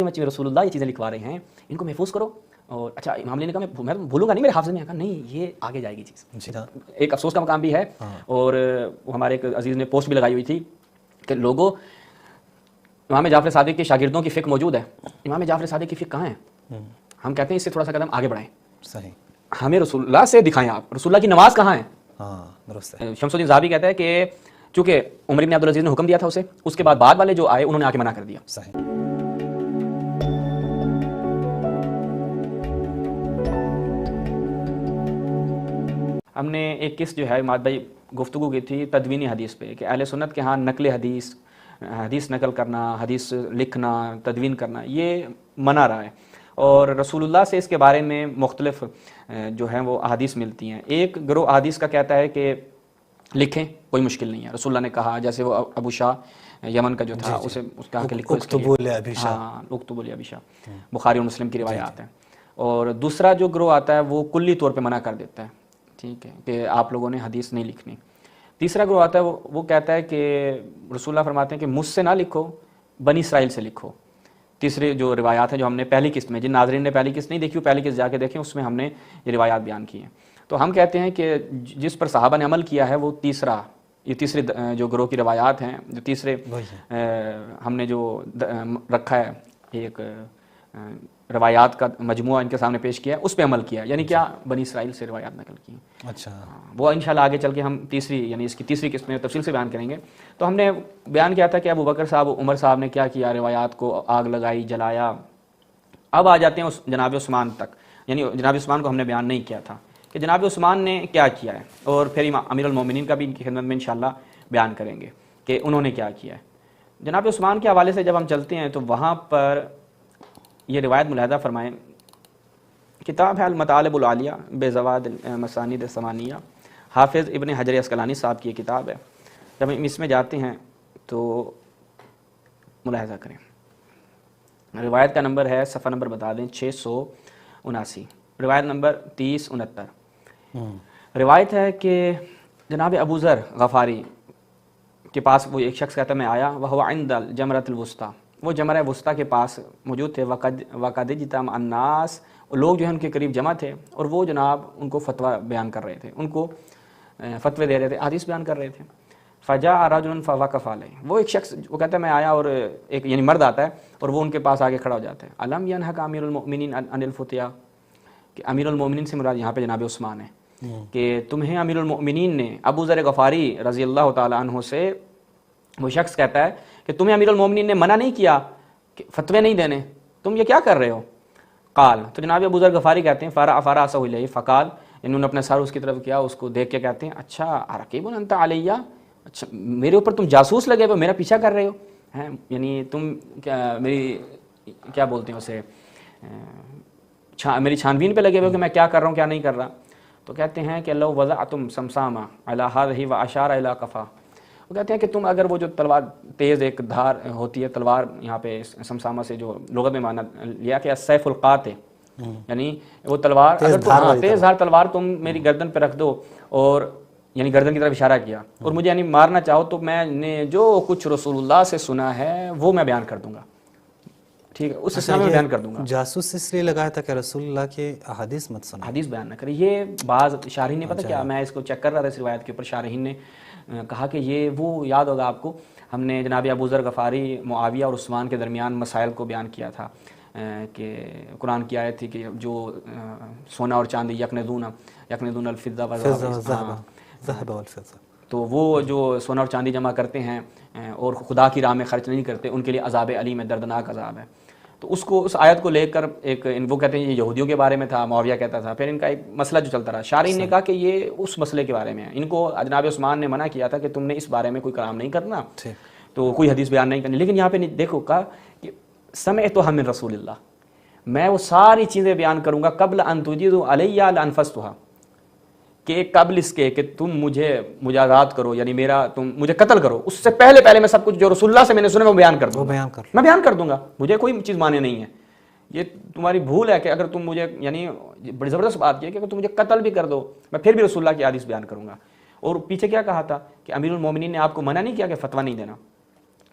مچی میں رسول اللہ یہ چیزیں لکھوا رہے ہیں، ان کو محفوظ کرو. اور اچھا امام علی نے کہا میں بھولوں گا نہیں، میرے حافظے میں. کہا نہیں یہ آگے جائے گی چیز. ایک افسوس کا مقام بھی ہے. اور ہمارے ایک عزیز نے پوسٹ بھی لگائی ہوئی تھی کہ لوگوں امام جعفر صادق کے شاگردوں کی فقہ موجود ہے، امام جعفر صادق کی فقہ کہاں ہے؟ ہم کہتے ہیں اس سے تھوڑا سا قدم آگے بڑھائیں. صحیح. ہمیں رسول اللہ سے دکھائیں آپ، رسول اللہ کی نماز کہاں ہے؟ ہاں درست ہے. شمس الدین ذہبی کہتا ہے کہ چونکہ عمر بن عبدالعزیز نے حکم دیا تھا اسے، اس کے بعد والے جو آئے انہوں نے آ کے منع کر دیا. صحیح. ہم نے ایک قسط جو ہے ماد بھائی گفتگو کی تھی تدوینی حدیث پہ، کہ اہل سنت کے ہاں نقل حدیث، حدیث نقل کرنا، حدیث لکھنا، تدوین کرنا یہ منع رہا ہے. اور رسول اللہ سے اس کے بارے میں مختلف جو ہیں وہ احادیث ملتی ہیں. ایک گروہ احادیث کا کہتا ہے کہ لکھیں کوئی مشکل نہیں ہے، رسول اللہ نے کہا، جیسے وہ ابو شاہ یمن کا جو تھا اسے اس کہا کہ لکھو اس کے لیے، ہاں اکتبوا لابی شاہ، بخاری اور مسلم کی روایات ہیں. اور دوسرا جو گروہ آتا ہے وہ کلی طور پہ منع کر دیتا ہے، ٹھیک ہے، کہ آپ لوگوں نے حدیث نہیں لکھنی. تیسرا گروہ آتا ہے وہ کہتا ہے کہ رسول اللہ فرماتے ہیں کہ مجھ سے نہ لکھو، بنی اسرائیل سے لکھو. تیسرے جو روایات ہیں جو ہم نے پہلی قسط میں، جن ناظرین نے پہلی قسط نہیں دیکھی وہ پہلی قسط جا کے دیکھیں، اس میں ہم نے یہ روایات بیان کی ہیں. تو ہم کہتے ہیں کہ جس پر صحابہ نے عمل کیا ہے وہ تیسرے جو گروہ کی روایات ہیں، جو تیسرے ہم نے جو رکھا ہے ایک روایات کا مجموعہ ان کے سامنے پیش کیا ہے، اس پہ عمل کیا ہے. یعنی کیا؟ بنی اسرائیل سے روایات نقل کی. اچھا، وہ انشاءاللہ آگے چل کے ہم اس کی تیسری قسم میں تفصیل سے بیان کریں گے. تو ہم نے بیان کیا تھا کہ ابو بکر صاحب، عمر صاحب نے کیا کیا، روایات کو آگ لگائی، جلایا. اب آ جاتے ہیں جناب عثمان تک. یعنی جناب عثمان کو ہم نے بیان نہیں کیا تھا کہ جناب عثمان نے کیا کیا ہے، اور پھر امیر المومنین کا بھی ان کی خدمت میں انشاءاللہ بیان کریں گے کہ انہوں نے کیا کیا ہے. جناب عثمان کے حوالے سے جب ہم چلتے ہیں تو وہاں پر یہ روایت ملاحظہ فرمائیں. کتاب ہے المطالب العالیہ بزواد مسانید ثمانیہ، حافظ ابن حجر عسقلانی صاحب کی یہ کتاب ہے. جب ہم اس میں جاتے ہیں تو ملاحظہ کریں. روایت کا نمبر ہے، صفحہ نمبر بتا دیں، 679، روایت نمبر 3069. روایت ہے کہ جناب ابو ذر غفاری کے پاس وہ ایک شخص کہتا ہے میں آیا، وہ عند الجمرۃ الوسطیٰ، وہ جمرہ وسطیٰ کے پاس موجود تھے. وقد اجتمع الناس، لوگ جو ہیں ان کے قریب جمع تھے، اور وہ جناب ان کو فتویٰ بیان کر رہے تھے، ان کو فتوے دے رہے تھے، حدیث بیان کر رہے تھے. فجاء رجل فوقف علیہ، وہ ایک شخص وہ کہتا ہے میں آیا، اور ایک یعنی مرد آتا ہے اور وہ ان کے پاس آگے کھڑا ہو جاتا ہے. الم ینہک امیر المؤمنین عن الفتیا، کہ امیر المؤمنین سے مراد یہاں پہ جناب عثمان ہے، کہ تمہیں امیر المؤمنین نے، ابو ذر غفاری رضی اللہ تعالیٰ عنہ سے وہ شخص کہتا ہے کہ تمہیں امیر المؤمنین نے منع نہیں کیا کہ فتوے نہیں دینے، تم یہ کیا کر رہے ہو؟ قال، تو جناب ابو ذر غفاری کہتے ہیں فرأسہ الیہ فقال، انہوں نے اپنا سر اس کی طرف کیا، اس کو دیکھ کے کہتے ہیں اچھا ارقیب انت علیہ، اچھا میرے اوپر تم جاسوس لگے ہو، میرا پیچھا کر رہے ہو ہیں، یعنی تم کیا میری کیا بولتے ہیں اسے، میری چھان بین پہ لگے ہوئے کہ میں کیا کر رہا ہوں کیا نہیں کر رہا. تو کہتے ہیں کہ لو وضعتم سمسامہ علی هذه واشار الی قفا، وہ کہتے ہیں کہ تم اگر وہ جو تلوار تیز ایک دھار ہوتی ہے، تلوار یہاں پہ سمسامہ سے جو لغت میں معنی لیا کہ السیف القاطع، یعنی وہ تلوار اگر تیز دھار تلوار تم میری گردن پہ رکھ دو، اور یعنی گردن کی طرف اشارہ کیا، اور مجھے یعنی مارنا چاہو تو میں نے جو کچھ رسول اللہ سے سنا ہے وہ میں بیان کر دوں گا، ٹھیک ہے، اس اسلام میں بیان کر دوں گا. جاسوس اس لیے لگایا تھا کہ رسول اللہ کے احادیث مت سنا، حدیث بیان نہ کرے. یہ بعض شارحین نے پتہ کیا، میں اس کو چیک کر رہا تھا اس روایت کے اوپر، شارحین نے کہا کہ یہ وہ یاد ہوگا آپ کو، ہم نے جناب ابو ذر غفاری معاویہ اور عثمان کے درمیان مسائل کو بیان کیا تھا کہ قرآن کی آیت تھی کہ جو سونا اور چاندی یکنزون الفضہ والذهب والفضہ، تو وہ جو سونا اور چاندی جمع کرتے ہیں اور خدا کی راہ میں خرچ نہیں کرتے، ان کے لیے عذاب علیم ہے، دردناک عذاب ہے. تو اس آیت کو لے کر ایک وہ کہتے ہیں یہ یہودیوں کے بارے میں تھا، معاویہ کہتا تھا. پھر ان کا ایک مسئلہ جو چلتا رہا، شارحین نے کہا کہ یہ اس مسئلے کے بارے میں ہے، ان کو جناب عثمان نے منع کیا تھا کہ تم نے اس بارے میں کوئی کلام نہیں کرنا، تو کوئی حدیث بیان نہیں کرنی. لیکن یہاں پہ دیکھو کہا کہ سمعتها من رسول اللہ، میں وہ ساری چیزیں بیان کروں گا قبل ان تجیزوا علی لانفذتها، کہ قبل اس کے کہ تم مجھے مجازات کرو، یعنی تم مجھے قتل کرو، اس سے پہلے میں سب کچھ جو رسول اللہ سے میں نے سنا وہ بیان کر دوں گا، میں بیان کر دوں گا، مجھے کوئی چیز مانے نہیں ہے. یہ تمہاری بھول ہے کہ اگر تم مجھے، یعنی بڑی زبردست بات یہ ہے کہ اگر تم مجھے قتل بھی کر دو میں پھر بھی رسول اللہ کی حدیث بیان کروں گا. اور پیچھے کیا کہا تھا کہ امیر المومنین نے آپ کو منع نہیں کیا کہ فتویٰ نہیں دینا.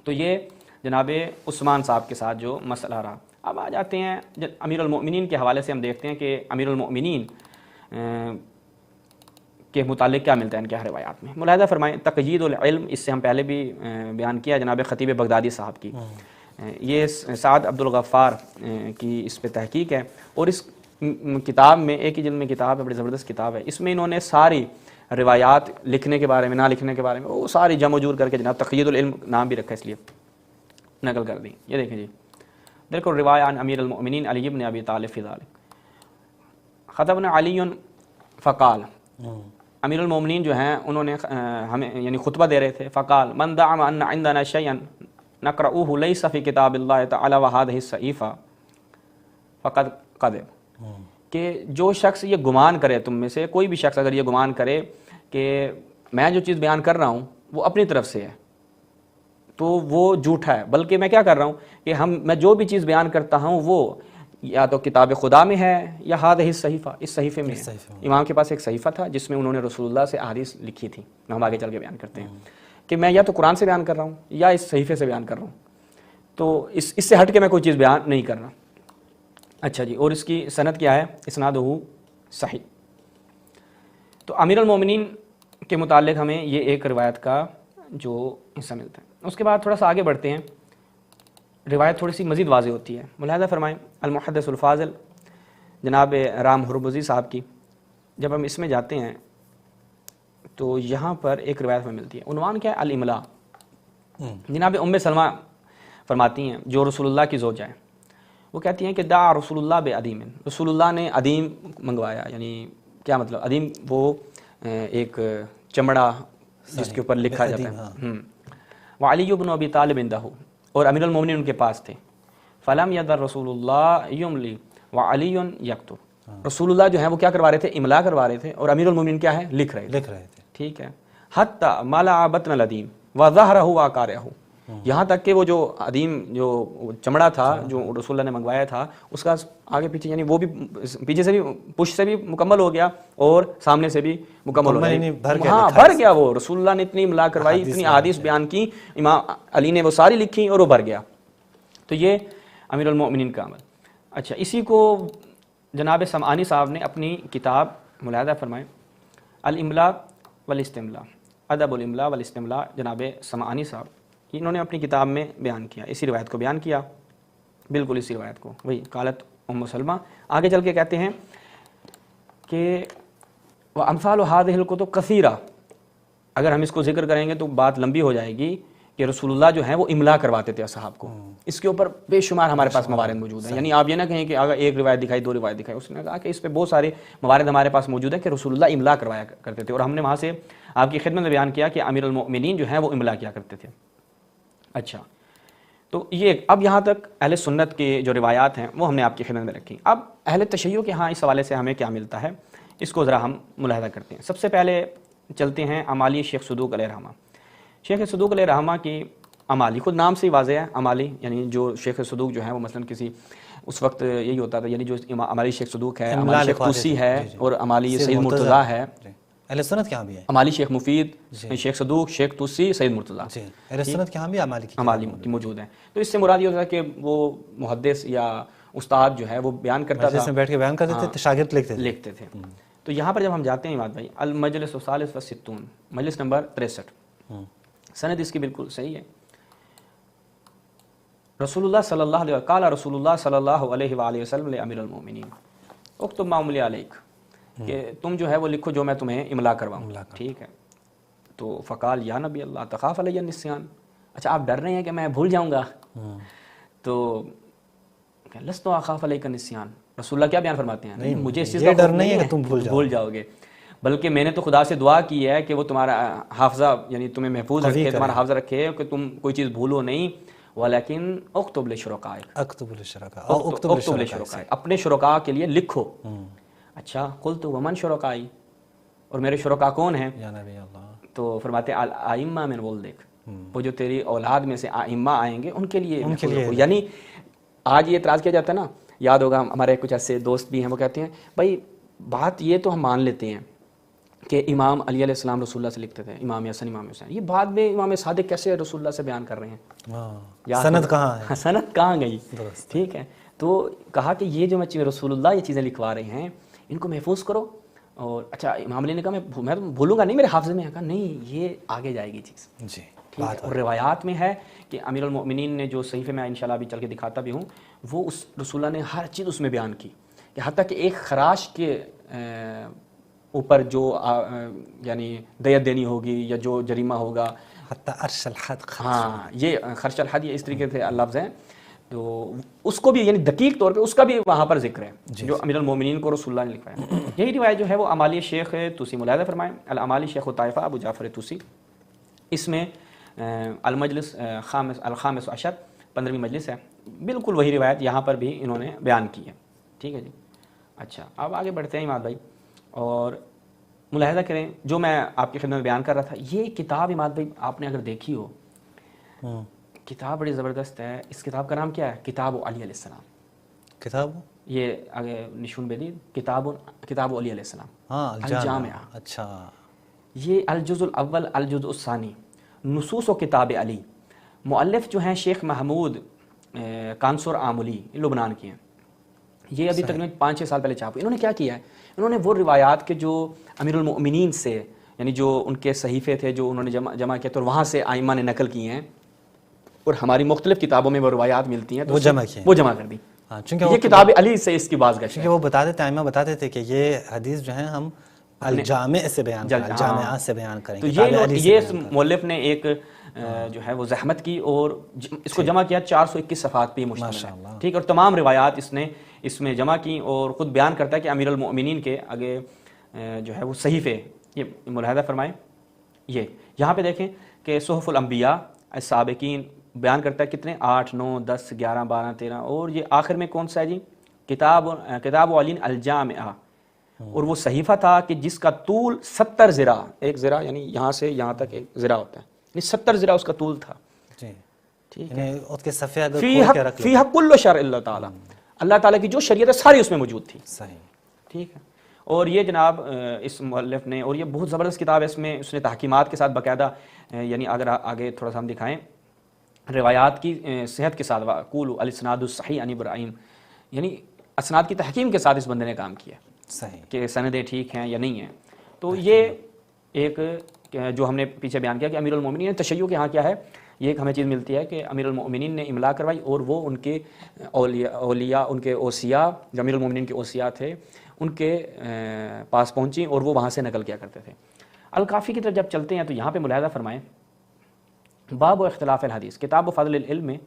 تو یہ جناب عثمان صاحب کے ساتھ جو مسئلہ رہا. اب آ جاتے ہیں امیر المؤمنین کے حوالے سے ہم دیکھتے ہیں کہ امیر المؤمنین کے متعلق کیا ملتا ہے ان کے روایات میں. ملاحظہ فرمائیں تقیید العلم، اس سے ہم پہلے بھی بیان کیا جناب خطیب بغدادی صاحب کی، یہ سعد عبد الغفار کی اس پہ تحقیق ہے، اور اس کتاب میں ایک ہی جلد میں کتاب ہے، بڑی زبردست کتاب ہے، اس میں انہوں نے ساری روایات لکھنے کے بارے میں، نہ لکھنے کے بارے میں، وہ ساری جمع جور کر کے جناب تقیید العلم نام بھی رکھا اس لیے نقل کر دیں. یہ دیکھیں جی، بالکل روایہ عن امیر المؤمنین علی بن ابی طالب فی ذلک خطبنا علی فقال، امیر المومنین جو ہیں انہوں نے ہمیں یعنی خطبہ دے رہے تھے، فقال من دعم ان عندنا شیئا نقرؤه لیس فی کتاب اللہ تعالی وهذه الصحیفہ فقد قذب، کہ جو شخص یہ گمان کرے، تم میں سے کوئی بھی شخص اگر یہ گمان کرے کہ میں جو چیز بیان کر رہا ہوں وہ اپنی طرف سے ہے تو وہ جھوٹا ہے، بلکہ میں کیا کر رہا ہوں کہ میں جو بھی چیز بیان کرتا ہوں وہ یا تو کتاب خدا میں ہے یا ہذہ الصحیفہ، اس صحیفے میں ہے. امام کے پاس ایک صحیفہ تھا جس میں انہوں نے رسول اللہ سے احادیث لکھی تھی، ہم آگے چل کے بیان کرتے ہیں کہ میں یا تو قرآن سے بیان کر رہا ہوں یا اس صحیفے سے بیان کر رہا ہوں، تو اس سے ہٹ کے میں کوئی چیز بیان نہیں کر رہا. اچھا جی، اور اس کی سند کیا ہے؟ اسنادہ صحیح. تو امیر المومنین کے متعلق ہمیں یہ ایک روایت کا جو حصہ ملتا ہے. اس کے بعد تھوڑا سا آگے بڑھتے ہیں، روایت تھوڑی سی مزید واضح ہوتی ہے. ملاحظہ فرمائیں المحدث الفاضل جناب رام ہرمزی صاحب کی، جب ہم اس میں جاتے ہیں تو یہاں پر ایک روایت میں ملتی ہے، عنوان کیا ہے؟ الاملاء. جناب ام سلمہ فرماتی ہیں جو رسول اللہ کی زوجہ ہیں، وہ کہتی ہیں کہ دعا رسول اللہ بعدیم، رسول اللہ نے عدیم منگوایا. یعنی کیا مطلب؟ عدیم وہ ایک چمڑا جس کے اوپر لکھا جاتا ہے. وعلی بن ابی طالب عندہ، اور امیر المومنین ان کے پاس تھے. فلم یدر رسول اللہ یملی وعلی یکتب، رسول اللہ جو ہیں وہ کیا کروا رہے تھے؟ املا کروا رہے تھے، اور امیر المومنین کیا ہے؟ لکھ رہے تھے. ٹھیک ہے. حتی مالا بطن العدیم وظہرہ وآکارہ، یہاں تک کہ وہ جو عدیم جو چمڑا تھا جو رسول اللہ نے منگوایا تھا اس کا آگے پیچھے یعنی وہ بھی پیچھے سے بھی پش سے بھی مکمل ہو گیا اور سامنے سے بھی مکمل ہو گیا. ہاں بھر گیا، وہ رسول اللہ نے اتنی املا کروائی، اتنی احادیث بیان کی، امام علی نے وہ ساری لکھی اور وہ بھر گیا. تو یہ امیر المؤمنین کا عمل. اچھا، اسی کو جناب سمعانی صاحب نے اپنی کتاب ملاحظہ فرمائیں الاملاء والاستملاء، ادب الاملاء والاستملاء، جناب سمعانی صاحب انہوں نے اپنی کتاب میں بیان کیا، اسی روایت کو بیان کیا، بالکل اسی روایت کو، وہی قالت ام سلمہ. آگے چل کے کہتے ہیں کہ وامثال هذه الکتب کثیرہ، اگر ہم اس کو ذکر کریں گے تو بات لمبی ہو جائے گی کہ رسول اللہ جو ہیں وہ املا کرواتے تھے اصحاب کو. اس کے اوپر بے شمار ہمارے پاس موارد موجود ہیں. یعنی آپ یہ نہ کہیں کہ اگر ایک روایت دکھائی، دو روایت دکھائی، اس نے کہا کہ اس پہ بہت سارے موارد ہمارے پاس موجود ہیں کہ رسول اللہ املا کروایا کرتے تھے، اور ہم نے وہاں سے آپ کی خدمت میں بیان کیا کہ امیر المؤمنین جو ہیں وہ املا کیا کرتے تھے. اچھا، تو یہ اب یہاں تک اہل سنت کے جو روایات ہیں وہ ہم نے آپ کی خدمت میں رکھی. اب اہل تشیع کے ہاں اس حوالے سے ہمیں کیا ملتا ہے اس کو ذرا ہم ملاحظہ کرتے ہیں. سب سے پہلے چلتے ہیں امالی شیخ صدوق علیہ رحمہ. شیخ صدوق علیہ رحمہ کی امالی خود نام سے ہی واضح ہے، امالی یعنی جو شیخ صدوق جو ہیں وہ مثلا کسی اس وقت یہی ہوتا تھا، یعنی جو امالی شیخ صدوق ہے، امالی شیخ توسی ہے، اور امالی سید مرتضیٰ ہے. اہل سنت کے ہاں بھی ہے امالی شیخ مفید، شیخ صدوق، شیخ توسی، سید مرتضیٰ. اہل سنت کے ہاں بھی امالی موجود ہیں. تو اس سے مراد یہ ہوتا ہے کہ وہ محدث یا استاد جو ہے وہ بیان کرتا تھا، مجلس میں بیٹھ کے بیان کرتے تھے، شاگرد لکھتے تھے. تو یہاں پر جب ہم جاتے ہیں بات بھائی المجلس الثالث والستون، مجلس نمبر 63، سند اس کی بالکل صحیح ہے. رسول اللہ صلی اللہ علیہ وسلم قال رسول اللہ صلی اللہ علیہ وآلہ وسلم لامیر المؤمنین اکتب ما املی علیک، کہ تم جو ہے وہ لکھو جو میں تمہیں املا کرواؤں. ٹھیک ہے. تو فقال یا نبی اللہ تخاف علی النسیان، اچھا آپ ڈر رہے ہیں کہ میں بھول جاؤں گا؟ تو لست اخاف علیک النسیان، رسول اللہ کیا بیان فرماتے ہیں؟ نہیں مجھے اس چیز کا ڈر نہیں ہے کہ تم بھول جاؤ گے، بلکہ میں نے تو خدا سے دعا کی ہے کہ وہ تمہارا حافظہ یعنی تمہیں محفوظ رکھے، تمہارا حافظہ رکھے کہ تم کوئی چیز بھولو نہیں. ولیکن اکتب لشرکائک، اکتب لشرکائک، اپنے شرکاء کے لیے لکھو. اچھا، قلت ومن شرکائی، اور میرے شرکاء کون ہیں؟ یا نبی اللہ. تو فرماتے ہیں الائمہ من ولدک، وہ جو تیری اولاد میں سے ائمہ آئیں گے ان کے لیے. یعنی آج یہ اعتراض کیا جاتا ہے نا، یاد ہوگا ہمارے کچھ ایسے دوست بھی ہیں وہ کہتے ہیں بھائی بات یہ تو ہم مان لیتے ہیں کہ امام علی علیہ السلام رسول اللہ سے لکھتے تھے، امام حسن، امام حسین، یہ بعد میں امام صادق کیسے رسول اللہ سے بیان کر رہے ہیں؟ سند کہاں ہے؟ سند کہاں گئی؟ ٹھیک ہے. تو کہا کہ یہ جو میں رسول اللہ یہ چیزیں لکھوا رہے ہیں ان کو محفوظ کرو. اور اچھا امام علی نے کہا میں تو بھولوں گا نہیں, میرے حافظے میں. کہا نہیں, یہ آگے جائے گی چیز. جی ٹھیک ہے. اور روایات میں ہے کہ امیر المؤمنین نے جو صحیفے میں انشاءاللہ ابھی چل کے دکھاتا بھی ہوں, وہ اس رسول اللہ نے ہر چیز اس میں بیان کی, کہ حتیٰ کہ ایک خراش کے اوپر جو یعنی دیت دینی ہوگی یا جو جریمہ ہوگا, حتیٰ عرش الحد, ہاں یہ خرچ الحد یہ اس طریقے سے لفظ ہیں, تو اس کو بھی یعنی دقیق طور پہ اس کا بھی وہاں پر ذکر ہے جو امیر المومنین کو رسول اللہ نے لکھوایا. یہی روایت جو ہے وہ امالی شیخ توسی ملاحظہ فرمائیں, الامالی شیخ الطائفہ ابو جعفر توسی, اس میں المجلس الخامس عشر 15ویں مجلس ہے, بالکل وہی روایت یہاں پر بھی انہوں نے بیان کی ہے. ٹھیک ہے جی. اچھا اب آگے بڑھتے ہیں اماد بھائی, اور ملاحظہ کریں جو میں آپ کی خدمت میں بیان کر رہا تھا, یہ کتاب اماد بھائی آپ نے اگر دیکھی ہو, کتاب بڑی زبردست ہے. اس کتاب کا نام کیا ہے؟ کتاب علی علیہ السلام. کتاب یہ آگے نشون بے دید, کتاب علی علیہ السلام. ہاں الجامعہ. اچھا, یہ الجزء الاول الجزء الثانی نصوص و کتاب علی. مؤلف جو ہیں شیخ محمود کانسور آملی, لبنان کے ہیں. یہ ابھی تقریباً 5-6 سال پہلے چھاپے. انہوں نے کیا کیا ہے, انہوں نے وہ روایات کے جو امیر المؤمنین سے یعنی جو ان کے صحیفے تھے جو انہوں نے جمع کیا, تو وہاں سے ائمہ نے نقل کیے ہیں, اور ہماری مختلف کتابوں میں وہ روایات ملتی ہیں, تو وہ جمع کر دی. چونکہ یہ کتاب علی سے اس کی بازگشت ہے. وہ بتاتے تھے, ائمہ بتاتے تھے کہ یہ حدیث جو ہیں ہم الجامع سے بیان کریں, جامعہ سے بیان کریں. تو یہ مؤلف نے ایک جو ہے وہ زحمت کی اور اس کو جمع کیا 421 صفحات پہ مشتمل ہے. ٹھیک, اور تمام روایات اس نے اس میں جمع کی, اور خود بیان کرتا ہے کہ امیر المؤمنین کے آگے جو ہے وہ صحیفے, یہ ملاحظہ فرمائیں. یہ یہاں پہ دیکھیں کہ صحف الانبیاء السابقین بیان کرتا ہے کتنے, 8 9 10 11 12 13, اور یہ آخر میں کون سا ہے جی, کتاب علی الجامعہ. اور وہ صحیفہ تھا کہ جس کا طول 70 ذراع, ایک ذراع یعنی یہاں سے یہاں تک ایک ذراع ہوتا ہے, یعنی 70 ذراع اس کا طول تھا. ٹھیک ہے, اس کے صفحے اگر فیہ کل شرع اللہ تعالی, اللہ تعالیٰ کی جو شریعت ہے ساری اس میں موجود تھی. صحیح. ٹھیک ہے. اور یہ جناب اس مؤلف نے, اور یہ بہت زبردست کتاب ہے, اس میں اس نے تحقیمات کے ساتھ باقاعدہ یعنی اگر آگے تھوڑا سا ہم دکھائیں روایات کی صحت کے ساتھ, قولوا الاسناد الصحیح عن ابراہیم, یعنی اسناد کی تحکیم کے ساتھ اس بندے نے کام کیا. صحیح. کہ سندیں ٹھیک ہیں یا نہیں ہیں. تو یہ ایک جو ہم نے پیچھے بیان کیا کہ امیر المومنین تشیع کے ہاں کیا ہے, یہ ایک ہمیں چیز ملتی ہے کہ امیر المومنین نے املا کروائی, اور وہ ان کے اولیاء ان کے اوصیاء جو امیر المومنین کے اوصیاء تھے ان کے پاس پہنچی, اور وہ وہاں سے نقل کیا کرتے تھے. الکافی کی طرف جب چلتے ہیں تو یہاں پہ ملاحظہ فرمائیں, باب و اختلاف الحدیث, کتاب و فضل العلم میں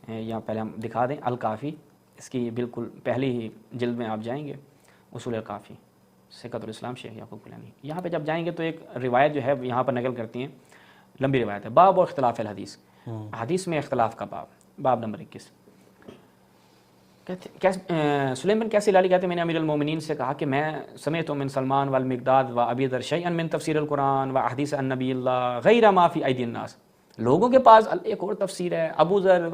یہاں پہلے ہم دکھا دیں الکافی, اس کی بالکل پہلی ہی جلد میں آپ جائیں گے, اصول الکافی سکت الاسلام شیخ یعقوب کلانی. یہاں پہ جب جائیں گے تو ایک روایت جو ہے یہاں پر نقل کرتی ہیں, لمبی روایت ہے, باب و اختلاف الحدیث, حدیث میں اختلاف کا باب نمبر 21. سلیم بن کیسی لالی کہتے ہیں میں نے امیر المومنین سے کہا کہ میں سمعت من سلمان والمقداد و ابی ذر شیئا من تفسیر القرآن و احادیث النبی اللہ غیر ما فی ایدی الناس. لوگوں کے پاس ایک اور تفسیر ہے, ابو ذر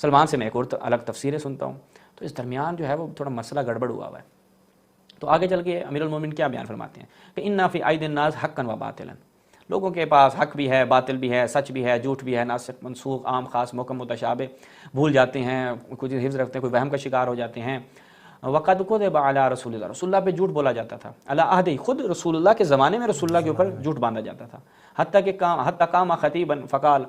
سلمان سے میں ایک اور الگ تفسیریں سنتا ہوں, تو اس درمیان جو ہے وہ تھوڑا مسئلہ گڑبڑ ہوا ہے. تو آگے چل کے امیر المومنین کیا بیان فرماتے ہیں کہ انا فی ایدی الناس حقا و باطلا, لوگوں کے پاس حق بھی ہے, باطل بھی ہے, سچ بھی ہے, جھوٹ بھی ہے, ناسخ منسوخ, عام خاص, محکم متشابہ, بھول جاتے ہیں, کچھ حفظ رکھتے ہیں, کوئی وہم کا شکار ہو جاتے ہیں. وقد کذب علی رسول اللہ, رسول اللہ پہ جھوٹ بولا جاتا تھا, علی عہدہ, خود رسول اللہ کے زمانے میں رسول اللہ کے اوپر جھوٹ باندھا جاتا تھا. حتی قام خطیبا فقال,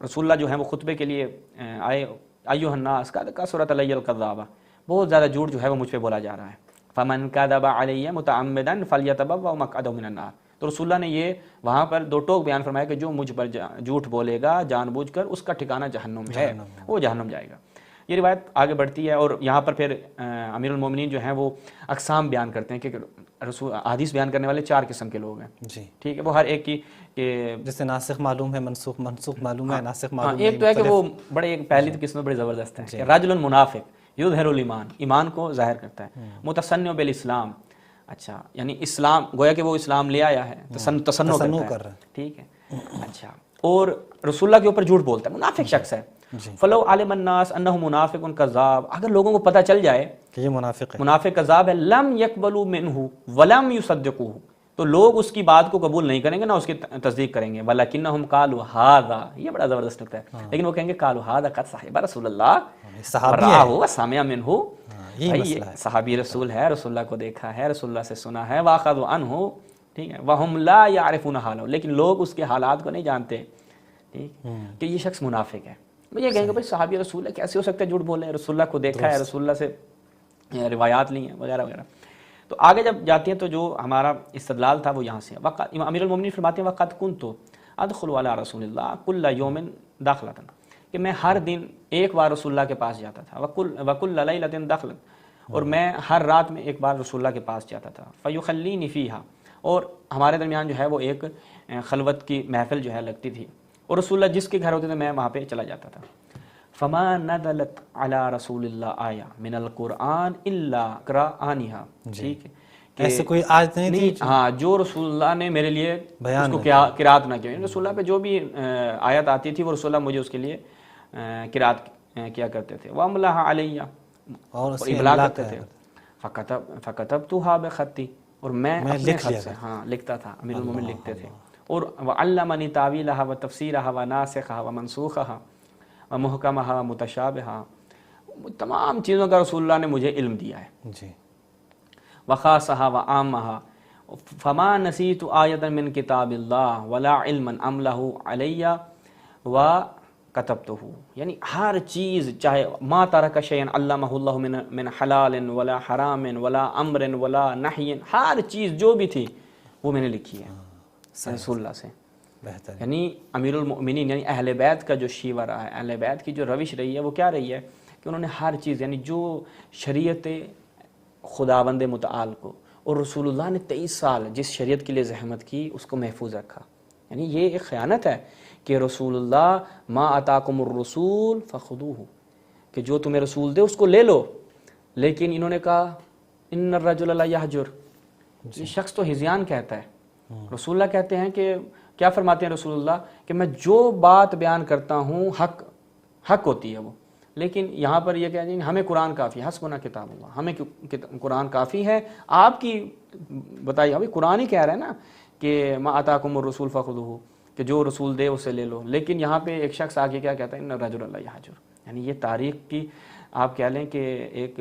رسول اللہ جو ہیں وہ خطبے کے لیے آئے, ایھا الناس قد کثرت علی الکذاب, بہت زیادہ جھوٹ جو ہے وہ مجھ پہ بولا جا رہا ہے. فمن کذب علی متعمدا فلیتبوأ مقعدہ من النار, تو رسول اللہ نے یہ وہاں پر دو ٹوک بیان فرمایا کہ جو مجھ پر جھوٹ بولے گا جان بوجھ کر, اس کا ٹھکانہ جہنم ہے, وہ جہنم جائے گا. یہ روایت آگے بڑھتی ہے, اور یہاں پر پھر امیر المومنین جو ہیں وہ اقسام بیان کرتے ہیں کہ رسول حدیث بیان کرنے والے 4 قسم کے لوگ ہیں. جی ٹھیک ہے, وہ ہر ایک کی کہ جیسے ناسخ معلوم ہے, منسوخ معلوم ہے, ناسخ معلوم ہے. ایک تو ہے کہ وہ بڑے ایک پہلی قسم بڑی زبردست ہے کہ رجل منافق یظہر الایمان, ایمان کو ظاہر کرتا ہے, متصنع بالاسلام, اچھا یعنی اسلام گویا کہ وہ اسلام لے آیا ہے, تصنع کر رہا ہے. ٹھیک ہے, اچھا, اور رسول اللہ کے اوپر جھوٹ بولتا ہے, منافق شخص ہے. فلو علم الناس انہ منافق کذاب, اگر لوگوں کو پتہ چل جائے کہ یہ منافق ہے, منافق کذاب ہے, لم یقبلوا منہ ولم یصدقوہ, تو لوگ اس کی بات کو قبول نہیں کریں گے، نہ اس کی تصدیق کریں گے. وَلَكِنَّهُمْ قَالُوا هَذَا، یہ بڑا زبردست نکتہ ہے، لیکن وہ کہیں گے قَالُوا هَذَا قَدْ صَحِبَ رسول اللہ صحابی ہے، وَرَآهُ وَسَمِعَ مِنْهُ. یہی بھائی مسئلہ یہ ہے. صحابی رسول ہے، رسول اللہ کو دیکھا ہے، رسول اللہ سے سنا ہے. وَأَخَذُوا عَنْهُ، ٹھیک ہے. وَهُمْ لَا يَعْرِفُونَ حَالَهُ، لیکن لوگ اس کے حالات کو نہیں جانتے، ٹھیک کہ یہ شخص منافق ہے. وہ یہ کہیں گے بھائی صحابی رسول ہے، کیسے ہو سکتا ہے جھوٹ بولے، رسول اللہ کو دیکھا ہے، رسول اللہ سے روایات لی ہیں وغیرہ وغیرہ. تو آگے جب جاتی ہیں تو جو ہمارا استدلال تھا وہ یہاں سے امیر المومنین فرماتے ہیں وَقَدْ كُنْتُ أَدْخُلُ عَلَىٰ رسول اللہ كُلَّ يَوْمٍ دَاخِلَةً، کہ میں ہر دن ایک بار رسول اللہ کے پاس جاتا تھا. وَكُلَّ لَيْلَةٍ دَاخِلًا، اور میں ہر رات میں ایک بار رسول اللہ کے پاس جاتا تھا. فَيُخَلِّينِ فِيهَا، اور ہمارے درمیان جو ہے وہ ایک خلوت کی محفل جو ہے لگتی تھی، اور رسول اللہ جس کے گھر ہوتے تھے میں وہاں پہ چلا جاتا تھا. فما نزلت علی رسول اللہ آیا من القرآن الا قرآنها، ٹھیک ہے کہ ایسے کوئی آیت نہیں تھی ہاں جو رسول اللہ نے میرے لیے اس کو قرات نہ کیا. رسول اللہ پہ جو بھی آیت آتی تھی وہ رسول اللہ مجھے اس کے لیے قرات کیا کرتے تھے. واملاها علیہ، اور املا کرتے تھے. فکتبتها بخطی، اور میں اپنے خط سے لکھتا تھا. امیر المومنین لکھتے تھے. اور وعلمنی تاویلها وتفسیرها وناسخها ومنسوخها ومحکمها ومتشابہها، تمام چیزوں کا رسول اللہ نے مجھے علم دیا ہے جی. وخاصها وعامها، فما نسیت آیتا من کتاب اللہ ولا علما املہ علی وکتبتہ، یعنی ہر چیز چاہے ما ترک شیئا علمہ اللہ من حلال ولا حرام ولا امر ولا نہی، ہر چیز جو بھی تھی وہ میں نے لکھی ہے رسول اللہ سے. بہتر. یعنی امیر المؤمنین یعنی اہل بیت کا جو شیوہ رہا ہے، اہل بیت کی جو روش رہی ہے وہ کیا رہی ہے کہ انہوں نے ہر چیز یعنی جو شریعت خداوند متعال کو اور رسول اللہ نے 23 سال جس شریعت کے لیے زحمت کی اس کو محفوظ رکھا. یعنی یہ ایک خیانت ہے کہ رسول اللہ ما آتاکم الرسول فخذوہ، کہ جو تمہیں رسول دے اس کو لے لو، لیکن انہوں نے کہا ان الرجل لا یہجر، یہ شخص تو ہذیان کہتا ہے. رسول اللہ کہتے ہیں کہ کیا فرماتے ہیں رسول اللہ کہ میں جو بات بیان کرتا ہوں حق ہوتی ہے وہ، لیکن یہاں پر یہ کہتے ہیں ہمیں قرآن کافی ہے، حسبنا کتاب اللہ، ہمیں قرآن کافی ہے. آپ کی بتائیے، ابھی قرآن ہی کہہ رہا ہے نا کہ ما آتاکم الرسول فخذوہ، کہ جو رسول دے اسے لے لو، لیکن یہاں پہ ایک شخص آگے کیا کہتا ہے ان الرجل لا یہجر. یعنی یہ تاریخ کی آپ کہہ لیں کہ ایک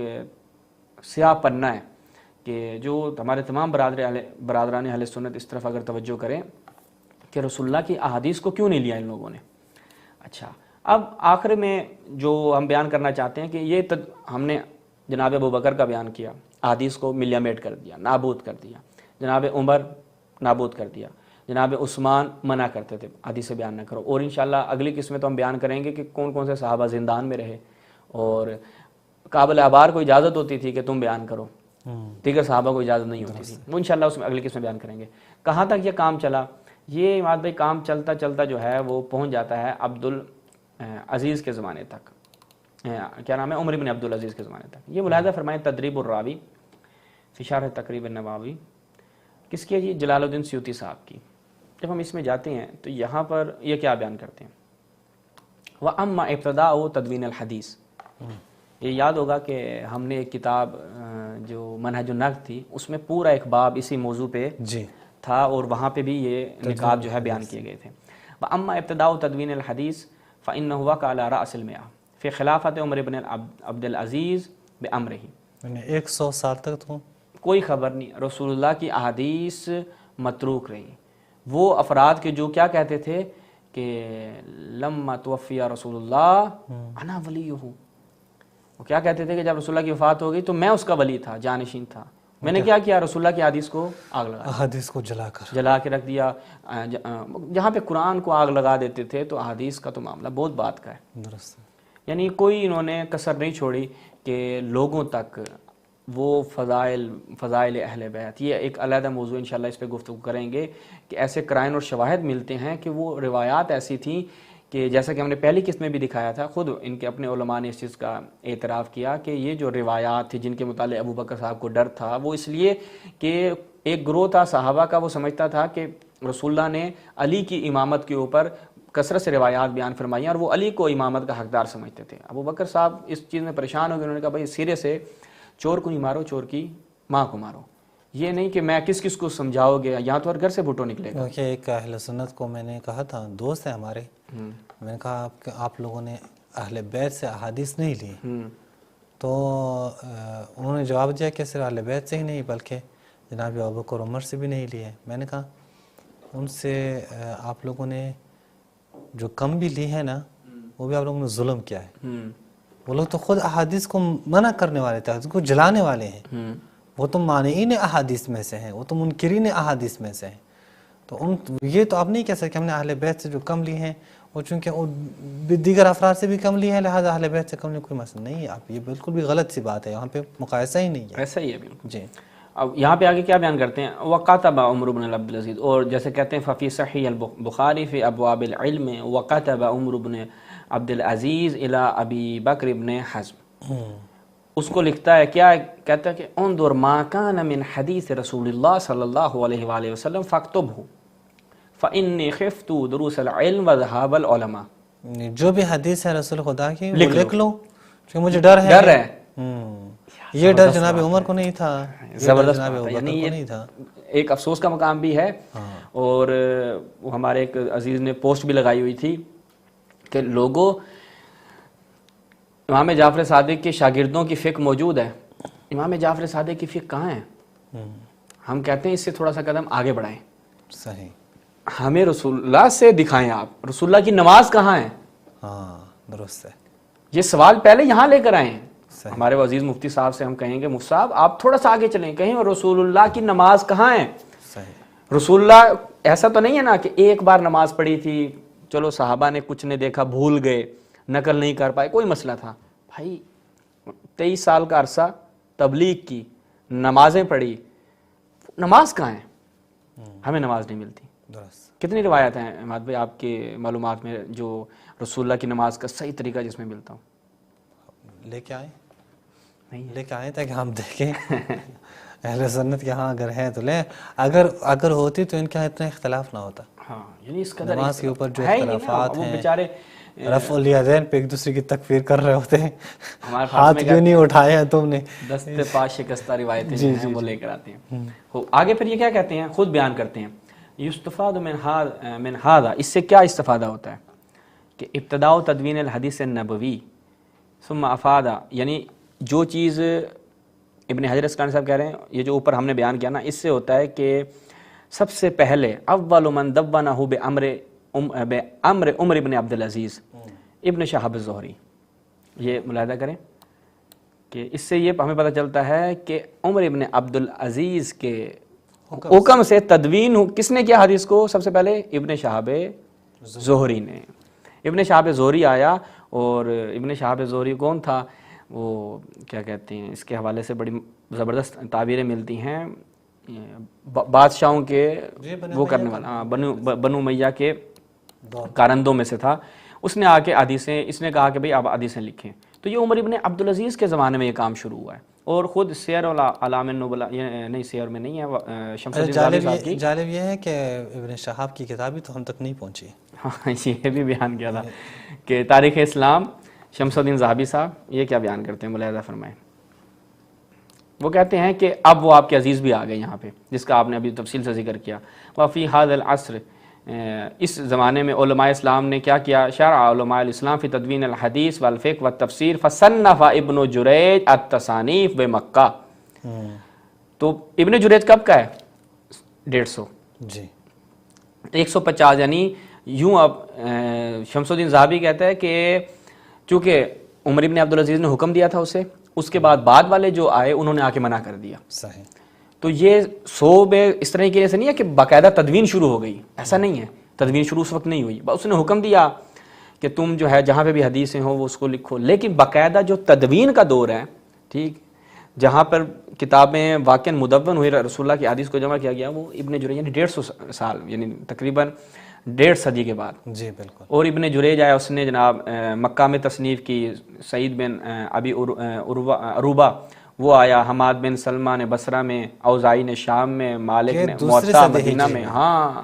سیاہ پنہ ہے کہ جو ہمارے تمام برادران اہل سنت اس طرف اگر توجہ کریں کہ رسول اللہ کی احادیث کو کیوں نہیں لیا ان لوگوں نے. اچھا، اب آخر میں جو ہم بیان کرنا چاہتے ہیں کہ یہ ہم نے جناب ابوبکر کا بیان کیا، احادیث کو ملیا میٹ کر دیا، نابود کر دیا. جناب عمر نابود کر دیا. جناب عثمان منع کرتے تھے حدیث سے بیان نہ کرو. اور انشاءاللہ اگلی قسم میں تو ہم بیان کریں گے کہ کون کون سے صحابہ زندان میں رہے اور قابل اعبار کو اجازت ہوتی تھی کہ تم بیان کرو، دیگر صحابہ کو اجازت نہیں ہوتی تھی. وہ انشاءاللہ اس میں اگلی قسم میں بیان کریں گے. کہاں تک یہ کام چلا؟ یہ اماد بھائی کام چلتا چلتا جو ہے وہ پہنچ جاتا ہے عبدالعزیز کے زمانے تک. کیا نام ہے؟ عمر بن عبدالعزیز کے زمانے تک. یہ ملاحظہ فرمائیں تدریب الراوی فی شرح تقریب النووی، کس کی ہے؟ یہ جلال الدین سیوطی صاحب کی. جب ہم اس میں جاتے ہیں تو یہاں پر یہ کیا بیان کرتے ہیں، وَأَمَّا ابتداء تدوین الحدیث. یہ یاد ہوگا کہ ہم نے ایک کتاب جو منہج النقد تھی اس میں پورا ایک باب اسی موضوع پہ تھا، اور وہاں پہ بھی یہ نکات جو ہے بیان کیے گئے تھے. وَأَمَّا ابتداء تدوین الحدیث فَإِنَّهُ وَقَعَ عَلَى رَأْسِ الْمِئَةِ فی خلافت عمر بن عبدالعزیز بِأَمْرِهِ. 100 سال تک تو کوئی خبر نہیں، رسول اللہ کی احادیث متروک رہی. وہ افراد کے جو کیا کہتے تھے کہ لما توفی رسول اللہ انا ولیہ، وہ کیا کہتے تھے کہ جب رسول اللہ کی وفات ہو گئی تو میں اس کا ولی تھا، جانشین تھا. میں نے کیا کیا؟ رسول اللہ کی حدیث کو آگ لگا، احادیث کو جلا کے رکھ دیا. جہاں پہ قرآن کو آگ لگا دیتے تھے تو احادیث کا تو معاملہ بہت بات کا ہے. درست. یعنی کوئی انہوں نے کسر نہیں چھوڑی کہ لوگوں تک وہ فضائل اہل بیت، یہ ایک علیحدہ موضوع انشاءاللہ اس پہ گفتگو کریں گے کہ ایسے قرائن اور شواہد ملتے ہیں کہ وہ روایات ایسی تھیں کہ جیسا کہ ہم نے پہلی قسط میں بھی دکھایا تھا، خود ان کے اپنے علماء نے اس چیز کا اعتراف کیا کہ یہ جو روایات تھی جن کے متعلق ابوبکر صاحب کو ڈر تھا، وہ اس لیے کہ ایک گروہ تھا صحابہ کا، وہ سمجھتا تھا کہ رسول اللہ نے علی کی امامت کے اوپر کثرت سے روایات بیان فرمائی اور وہ علی کو امامت کا حقدار سمجھتے تھے. ابوبکر صاحب اس چیز میں پریشان ہو گئے، انہوں نے کہا بھائی سرے سے چور کو نہیں مارو، چور کی ماں کو مارو. یہ نہیں کہ میں کس کس کو سمجھاؤ گے، یہاں تو ہر گھر سے بھٹو نکلے گا. کیونکہ ایک اہل سنت کو میں نے کہا تھا، دوست ہے ہمارے، میں نے کہا آپ لوگوں نے اہل بیت سے احادیث نہیں لی. تو انہوں نے جواب دیا کہ صرف اہل بیت سے ہی نہیں بلکہ جناب ابوبکر عمر سے بھی نہیں لیے. میں نے کہا ان سے آپ لوگوں نے جو کم بھی لی ہے نا وہ بھی آپ لوگوں نے ظلم کیا ہے. وہ لوگ تو خود احادیث کو منع کرنے والے تھے، اس کو جلانے والے ہیں. وہ تو مانعین احادیث میں سے ہیں، وہ تو منکرین احادیث میں سے ہیں. تو یہ تو آپ نہیں کہہ سکتے کہ ہم نے اہل بیت سے جو کم لی ہیں وہ چونکہ دیگر افراد سے بھی کم لی ہیں لہذا اہل بیت سے کم لی، کوئی مسئلہ نہیں ہے. آپ یہ بالکل بھی غلط سی بات ہے، یہاں پہ مقایسہ ہی نہیں ہے. ایسا ہی ہے بالکل. جی اب یہاں پہ آگے کیا بیان کرتے ہیں، وَقَتَبَ عمر بن عبد العزیز، اور جیسے کہتے ہیں ففی صحیح البخاری فی ابواب العلم وَقَتَبَ عمر بن عبد العزیز الی ابی بکر بن حزم. اس کو لکھتا ہے کیا کہتا ہے کہ انظر ما کان من حدیث رسول اللہ صلی اللہ علیہ وآلہ وسلم فاکتبہ فإنی خفت دروس العلم وذهاب العلماء. جو بھی حدیث ہے رسول خدا کی وہ لکھ لو کیونکہ مجھے ڈر ہے. یہ ڈر جناب عمر کو نہیں تھا، زبردست جناب بات ہے. یعنی کو نہیں تھا. ایک افسوس کا مقام بھی ہے. اور وہ ہمارے ایک عزیز نے پوسٹ بھی لگائی ہوئی تھی کہ لوگوں امام جعفر صادق کے شاگردوں کی فقہ موجود ہے، امام جعفر صادق کی فقہ کہاں ہے؟ ہم کہتے ہیں اس سے تھوڑا سا قدم آگے بڑھائیں. صحیح. ہمیں رسول اللہ سے دکھائیں، آپ رسول اللہ کی نماز کہاں ہے؟ ہاں درست ہے. یہ سوال پہلے یہاں لے کر آئیں. ہمارے عزیز مفتی صاحب سے ہم کہیں گے مفتی صاحب آپ تھوڑا سا آگے چلیں، کہیں رسول اللہ کی نماز کہاں ہے؟ صحیح. رسول اللہ ایسا تو نہیں ہے نا کہ ایک بار نماز پڑھی تھی، چلو صحابہ نے کچھ نے دیکھا بھول گئے، نقل نہیں کر پائے، کوئی مسئلہ تھا. بھائی 23 سال کا عرصہ تبلیغ کی، نمازیں پڑھی، نماز کہاں ہے؟ ہمیں نماز نہیں ملتی. درست. کتنی روایت ہیں احمد بھائی آپ کے معلومات میں جو رسول اللہ کی نماز کا صحیح طریقہ جس میں ملتا ہوں؟ لے کے آئیں، لے کے آئیں تاکہ ہم دیکھیں. اہل سنت کے ہاں اگر ہیں تو لیں، اگر ہوتی تو ان کے ہاں اتنا اختلاف نہ ہوتا. ہاں یعنی اس قدر نماز کے اوپر جو اختلافات ہیں، بیچارے رفع الیدین پہ ایک دوسرے کی تکفیر کر رہے ہوتے ہیں، ہاتھ کیوں نہیں اٹھائے ہیں تم نے، دست پا شکستہ روایتیں جو ہیں وہ لے کر آتے ہیں. آگے پھر یہ کیا کہتے ہیں، خود بیان کرتے ہیں یستفاد من ھذا، اس سے کیا استفادہ ہوتا ہے کہ ابتداء تدوین الحدیث النبوی ثم افادہ، یعنی جو چیز ابن حجر اسقلانی صاحب کہہ رہے ہیں، یہ جو اوپر ہم نے بیان کیا نا، اس سے ہوتا ہے کہ سب سے پہلے اول من دونہ بامر عمر ابن عبد العزیز ابن شہاب الزہری. یہ ملاحظہ کریں کہ اس سے یہ ہمیں پتہ چلتا ہے کہ عمر ابن عبد العزیز کے حکم سے تدوین کس نے کیا حدیث کو؟ سب سے پہلے ابن شہاب زہری نے. ابن شہاب زہری آیا، اور ابن شہاب زہری کون تھا؟ وہ کیا کہتے ہیں، اس کے حوالے سے بڑی زبردست تعبیریں ملتی ہیں. بادشاہوں کے وہ کرنے والا، بنو امیہ کے کارندوں میں سے تھا. اس نے آ کے حدیثیں، اس نے کہا کہ بھئی آپ حدیثیں لکھیں. تو یہ عمر ابن عبد العزیز کے زمانے میں یہ کام شروع ہوا ہے. اور خود سیر اعلام النبلاء، یہ نہیں سیر میں نہیں ہے، شمس الدین ذہبی صاحب کی. جالب یہ ہے کہ ابن شہاب کی کتاب تو ہم تک نہیں پہنچی. ہاں یہ بھی بیان کیا تھا کہ تاریخ اسلام شمس الدین ذہبی صاحب یہ کیا بیان کرتے ہیں، ملاحظہ فرمائیں. وہ کہتے ہیں کہ اب وہ آپ کے عزیز بھی آ گئے یہاں پہ، جس کا آپ نے ابھی تفصیل سے ذکر کیا. وفی ھذا العصر، اس زمانے میں علماء اسلام نے کیا کیا؟ شرع علماء الاسلام فی تدوین الحدیث والفقہ والتفسیر فصنف ابن جریج التصانیف بمکہ. تو ابن جریج کب کا ہے؟ 150 جی 150، یعنی یوں اب شمس الدین ذہبی کہتا ہے کہ چونکہ عمر ابن عبد العزیز نے حکم دیا تھا اسے، اس کے بعد والے جو آئے انہوں نے آ کے منع کر دیا. صحیح. تو یہ صوب اس طرح کی ایسا نہیں ہے کہ باقاعدہ تدوین شروع ہو گئی، ایسا نہیں ہے. تدوین شروع اس وقت نہیں ہوئی، اس نے حکم دیا کہ تم جو ہے جہاں پہ بھی حدیثیں ہوں وہ اس کو لکھو. لیکن باقاعدہ جو تدوین کا دور ہے، ٹھیک، جہاں پر کتابیں واقعا مدون ہوئی، رسول اللہ کی حدیث کو جمع کیا گیا، وہ ابن جریج یعنی 150 سال، یعنی تقریباً 1.5 صدی کے بعد. جی بالکل. اور ابن جریج آیا، اس نے جناب مکہ میں تصنیف کی. سعید بن ابی عروبہ وہ آیا، حماد بن سلمہ نے بصرہ میں، اوزاعی نے شام میں، مالک نے موطا مدینہ میں. ہاں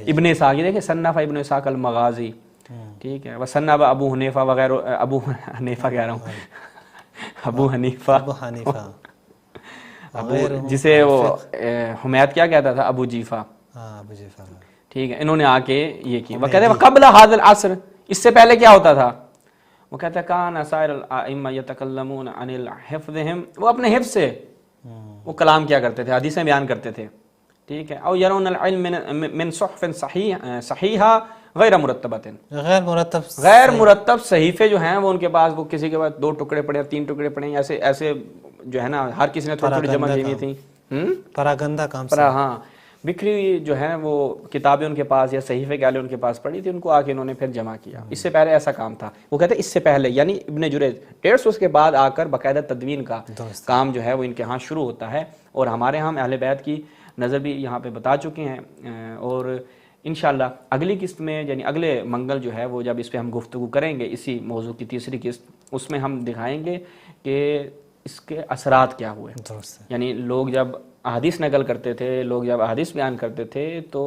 ابن اسحاق، یہ دیکھیں صنف ابن اسحاق المغازی، ٹھیک ہے. وصنف ابو حنیفہ وغیرہ، ابو حنیفہ کہہ رہا ہوں، ابو حنیفہ جسے وہ حمید کیا کہتا تھا، ابو جیفا، ہاں ابو جیفا، ٹھیک ہے، انہوں نے آ کے یہ کی، وہ کہتے ہیں قبل حاضر العصر، اس سے پہلے کیا ہوتا تھا، وہ کہتا ہے کان سائر الائمہ یتکلمون عن حفظہم، وہ اپنے حفظ سے وہ کلام کیا کرتے تھے، حدیثیں بیان کرتے تھے، ٹھیک ہے، او یرون العلم من صحف صحیحہ غیر مرتبۃ، غیر مرتب صحیفے جو ہیں وہ ان کے پاس، وہ کسی کے پاس 2 ٹکڑے پڑے 3 ٹکڑے پڑے، ایسے ایسے جو ہے نا، ہر کسی نے تھوڑی تھوڑی جمع کی ہوئی تھی، پراگندہ کام، ہاں بکھری ہوئی جو ہے وہ کتابیں ان کے پاس یا صحیفے کیا ان کے پاس پڑی تھی، ان کو آ کے انہوں نے پھر جمع کیا، اس سے پہلے ایسا کام تھا، وہ کہتے ہیں اس سے پہلے یعنی ابن جریج 150 کے بعد آ کر باقاعدہ تدوین کا کام جو ہے وہ ان کے ہاں شروع ہوتا ہے، اور ہمارے ہاں اہل بیت کی نظر بھی یہاں پہ بتا چکے ہیں، اور انشاءاللہ اگلی قسط میں یعنی اگلے منگل جو ہے وہ جب اس پہ ہم گفتگو کریں گے، اسی موضوع کی تیسری قسط، اس میں ہم دکھائیں گے کہ اس کے اثرات کیا ہوئے، یعنی لوگ جب احادیث نقل کرتے تھے، لوگ جب احادیث بیان کرتے تھے، تو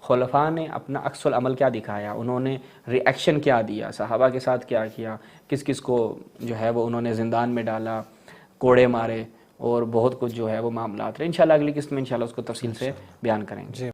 خلفاء نے اپنا عکس العمل کیا دکھایا، انہوں نے ری ایکشن کیا دیا، صحابہ کے ساتھ کیا کیا، کس کس کو جو ہے وہ انہوں نے زندان میں ڈالا، کوڑے مارے، اور بہت کچھ جو ہے وہ معاملات رہے، انشاءاللہ اگلی قسط میں انشاءاللہ اس کو تفصیل سے بیان کریں گے۔